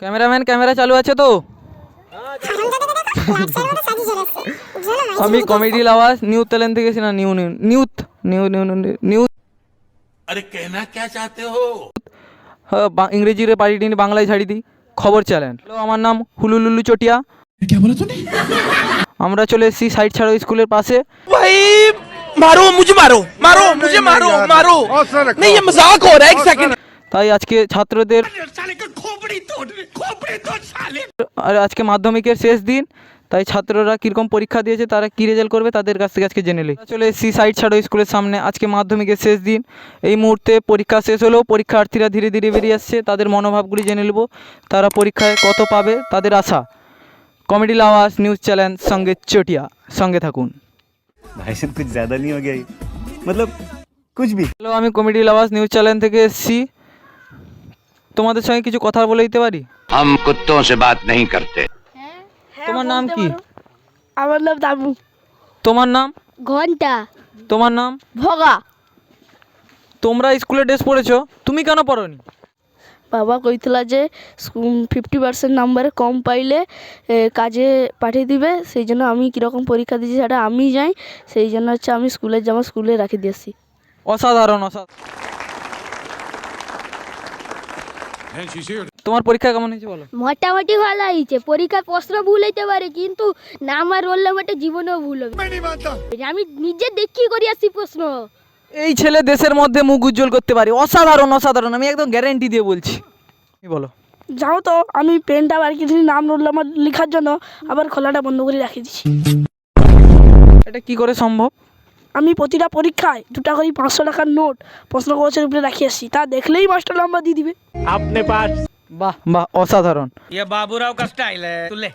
Cameraman camera চালু আছে তো? আমি কমেডি আওয়াজ নিউ চ্যানেল থেকে এসেছি। না নিউ নিউ নিউথ নিউ নিউ নিউ अरे कहना क्या चाहते हो? হ্যাঁ, ইংরেজিরে পারি নি, বাংলায় ছাড়ি দিই। খবর চ্যানেল। হ্যালো, আমার নাম হুলুলুলু চটিয়া। क्या बोला तूने? আমরা চলে এসেছি সাইড ছাড়ো স্কুলের পাশে। भाई मारो मुझे, मारो मारो मुझे, मारो मारो नहीं, ये मजाक हो रहा है, एक सेकंड। তাই আজকে ছাত্রদের আর আজকে মাধ্যমিকের শেষ দিন, তাই ছাত্ররা কীরকম পরীক্ষা দিয়েছে, তারা কী রেজাল্ট করবে, তাদের কাছ থেকে আজকে জেনে নিই। চলে এসেছি সাইড ছাড়ো স্কুলের সামনে। আজকে মাধ্যমিকের শেষ দিন, এই মুহূর্তে পরীক্ষা শেষ হলেও পরীক্ষার্থীরা ধীরে ধীরে বেরিয়ে আসছে। তাদের মনোভাবগুলি জেনে নেব, তারা পরীক্ষায় কত পাবে, তাদের আশা। কমেডি আওয়াজ নিউজ চ্যানেল সঙ্গে চটিয়া, সঙ্গে থাকুন। भाई साहब कुछ ज्यादा नहीं हो गया ये? मतलब कुछ भी। হ্যালো, আমি কমেডি আওয়াজ নিউজ চ্যানেল থেকে এসেছি। তোমাদের সঙ্গে কিছু কথা বলে দিতে পারি? हम कुत्तों से बात नहीं करते। তোমার নাম কি? আমার নাম দামু। তোমার নাম? ঘন্টা। তোমার নাম? ভগা। তোমরা স্কুলে ড্রেস পরেছো, তুমি কেন পরোনি? বাবা কইଥିଲା যে 50% নাম্বারে কম পাইলে কাজে পাঠিয়ে দিবে, সেই জন্য আমি কীরকম পরীক্ষা দিয়েছি সেটা আমি যাই, সেই জন্য হচ্ছে আমি স্কুলের জামা স্কুলে রাখি দিয়েছি। অসাধারণ অসাধারণ। তোমার পরীক্ষা কেমন হয়েছে বলো? মোটামুটি ভালো হয়েছে। পরীক্ষার প্রশ্ন ভুল হইতে পারে, কিন্তু নাম আর রোল নাম্বারটা জীবনেও ভুল হবে। আমি নিজে দেখি করি আসছি প্রশ্ন। এই ছেলে দেশের মধ্যে মুখ উজ্জ্বল করতে পারে। অসাধারণ অসাধারণ, আমি একদম গ্যারেন্টি দিয়ে বলছি। কি বলো? যাও তো, আমি পেনটা বার কিছু নাম রোল নাম্বার লেখার জন্য আবার খোলাটা বন্ধ করে রাখি দিচ্ছি। এটা কি করে সম্ভব? আমি প্রতিটা পরীক্ষায় 2টা করে 500 টাকার নোট প্রশ্ন কাগজের উপরে রাখি আসছি, তা দেখলেই মাস্টার নাম্বার দিয়ে দিবে। বাহ বাহ, অসাধারণ। ये बाबूराव का स्टाइल है, तू ले।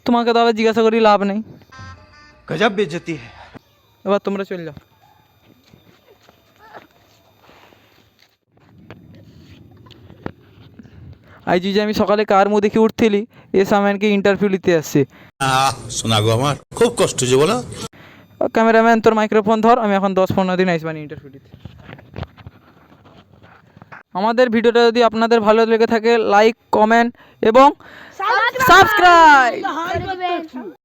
তোমাকে তাহলে জিজ্ঞাসা করি লাভ নেই। गजब बेइज्जती है। এবার তোমরা চলে যাও। আজ যে আমি সকালে কার মুখ দেখে উঠতেলি, এ সামানকে ইন্টারভিউ নিতে আসছে। শোনা গো আমার খুব কষ্ট যে বলো। ক্যামেরাম্যান তোর মাইক্রোফোন ধর, আমি এখন 10-15 দিন আসবানি ইন্টারভিউ দিতে। আমাদের ভিডিওটা যদি আপনাদের ভালো লেগে থাকে, লাইক কমেন্ট এবং সাবস্ক্রাইব।